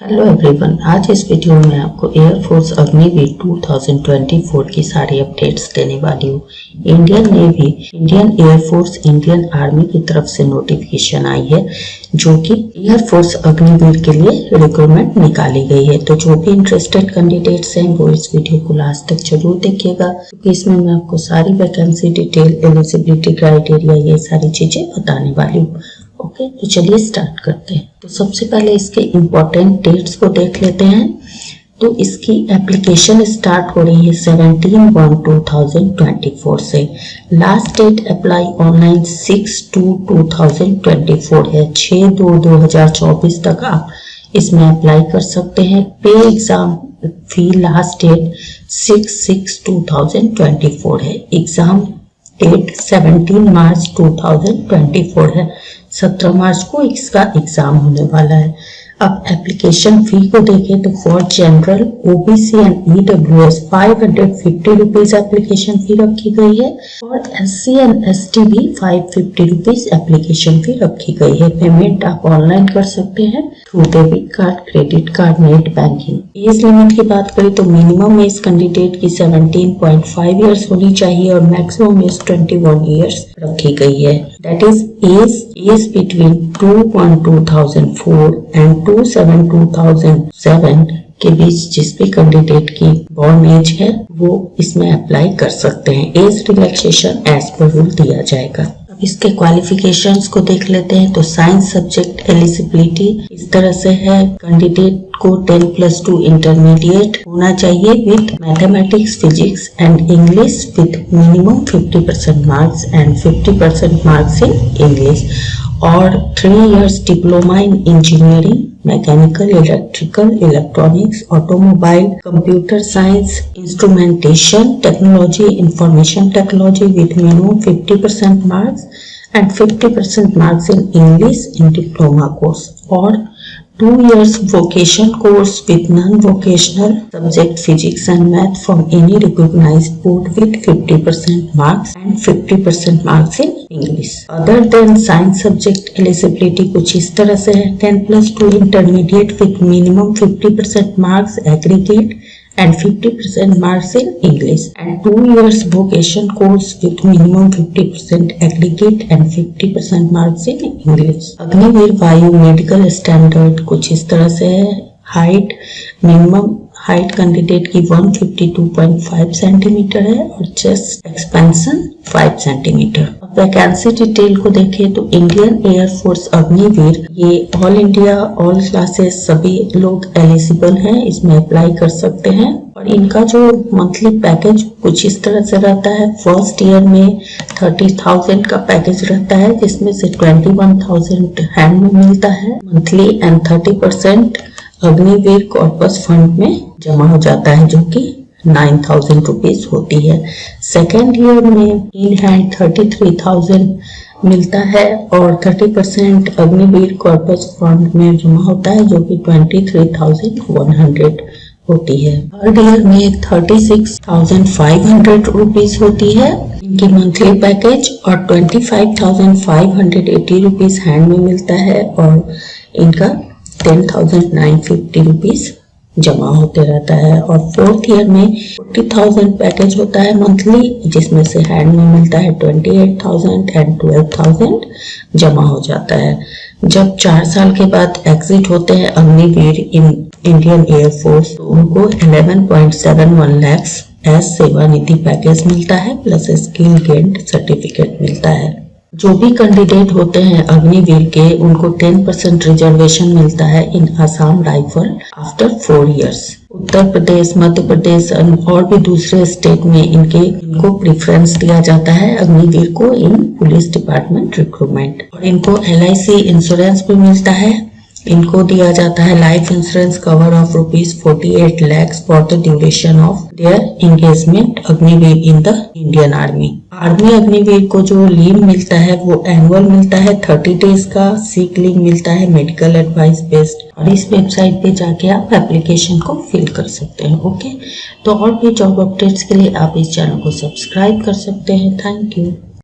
Hello everyone, आज इस video में आपको एयरफोर्स अग्निवीर 2024 की सारी अपडेट्स देने वाली हूँ। Indian navy, Indian air force, Indian army की तरफ से नोटिफिकेशन आई है जो कि एयरफोर्स अग्निवीर के लिए रिक्रूटमेंट निकाली गई है। तो जो भी इंटरेस्टेड कैंडिडेट्स हैं वो इस वीडियो को लास्ट तक जरूर देखिएगा, क्योंकि इसमें मैं आपको सारी वैकेंसी डिटेल, एलिजिबिलिटी क्राइटेरिया, ये सारी चीजें बताने वाली हूँ। ओके, तो चलिए स्टार्ट करते हैं। तो सबसे पहले इसके इम्पोर्टेंट डेट्स को देख लेते हैं। तो इसकी एप्लीकेशन स्टार्ट हो रही है 17/1/2024 से। लास्ट डेट अप्लाई ऑनलाइन 6/2/2024 है। 6/2/2024 तक आप इसमें अप्लाई कर सकते हैं। पे एग्जाम फी लास्ट डेट 6/6/2024 है। एग्जाम डेट 17 मार्च 2024 है। 17 मार्च को इसका एग्जाम होने वाला है। अब एप्लीकेशन फी को देखें तो for general, OBC and EWS 550 rupees application fee रखी गई है और एससी एंड एसटी भी 550 रुपीज एप्लीकेशन फी रखी गई है। पेमेंट आप ऑनलाइन कर सकते हैं through debit card, credit card, net banking. Age limit की बात करें तो मिनिमम एज कैंडिडेट की 17.5 ईयर्स होनी चाहिए और मैक्सिमम एज 21 ईयर्स रखी गई है। That is age between 2/1/2004 and 2/7/2007 के बीच जिस भी कैंडिडेट की बॉर्न एज है वो इसमें अप्लाई कर सकते हैं। Age relaxation as per rule दिया जाएगा। अब इसके क्वालिफिकेशंस को देख लेते हैं। तो साइंस सब्जेक्ट एलिजिबिलिटी इस तरह से है, कैंडिडेट को 10+2 इंटरमीडिएट होना चाहिए with mathematics, physics and English with minimum 50% marks and 50% marks in English, और 3 years diploma in engineering, mechanical, electrical, electronics, automobile, computer science, instrumentation technology, information technology with minimum 50% marks and 50% marks in English in diploma course, और 2 years vocation course with non-vocational subject physics and math from any recognized board with 50% marks and 50% marks in English. Other than science subject eligibility कुछ इस तरह से है। 10+2 intermediate with minimum 50% marks aggregate and 50% marks in English, and 2 years vocation course with minimum 50% aggregate and 50% marks in English. Agniveer वायु medical standard कुछ इस तरह से है। हाइट, मिनिमम हाइट कैंडिडेट की 152.5 सेंटीमीटर है और चेस्ट एक्सपेंशन 5 सेंटीमीटर। अब वैकेंसी डिटेल को देखें तो इंडियन एयरफोर्स अग्निवीर, ये ऑल इंडिया, ऑल क्लासेस सभी लोग एलिजिबल हैं, इसमें अप्लाई कर सकते हैं। और इनका जो मंथली पैकेज कुछ इस तरह से रहता है। फर्स्ट ईयर में 30,000 का पैकेज रहता है, जिसमें से 21,000 हैंड में मिलता है monthly and 30% Agniveer corpus fund में जमा हो जाता है, जो कि 9,000 रुपीज होती है। सेकेंड ईयर में इन हैंड 33,000 मिलता है और 30% अग्निवीर कॉर्पस फंड में जमा होता है, जो कि 23,100 होती है। थर्ड ईयर में 36,500 रुपीज होती है इनकी मंथली पैकेज, और 25,580 रुपीज हैंड में मिलता है और इनका 10,950 रुपीज जमा होते रहता है। और फोर्थ ईयर में 40,000 पैकेज होता है मंथली, जिसमें से हैंड में मिलता है 28,000 एंड 12,000 जमा हो जाता है। जब 4 साल के बाद एग्जिट होते हैं अग्निवीर इन इंडियन एयरफोर्स, तो उनको 11.71 लाख एज सेवानिधि पैकेज मिलता है, प्लस स्किल गेन सर्टिफिकेट मिलता है। जो भी कैंडिडेट होते हैं अग्निवीर के, उनको 10% रिजर्वेशन मिलता है इन Assam rifle after 4 years. Uttar Pradesh, Madhya Pradesh और भी दूसरे स्टेट में इनको प्रेफरेंस दिया जाता है अग्निवीर को इन पुलिस डिपार्टमेंट रिक्रूटमेंट। और इनको LIC इंश्योरेंस भी मिलता है। इनको दिया जाता है life insurance cover of ₹48 lakh for the duration of their engagement Agniveer in the Indian army. Army Agniveer को जो लीव मिलता है वो एनुअल मिलता है 30 डेज का। सिक लीव मिलता है मेडिकल एडवाइस बेस्ड, और इस वेबसाइट पे जाके आप एप्लीकेशन को फिल कर सकते हैं। ओके, तो और भी जॉब अपडेट्स के लिए आप इस चैनल को सब्सक्राइब कर सकते हैं। Thank you.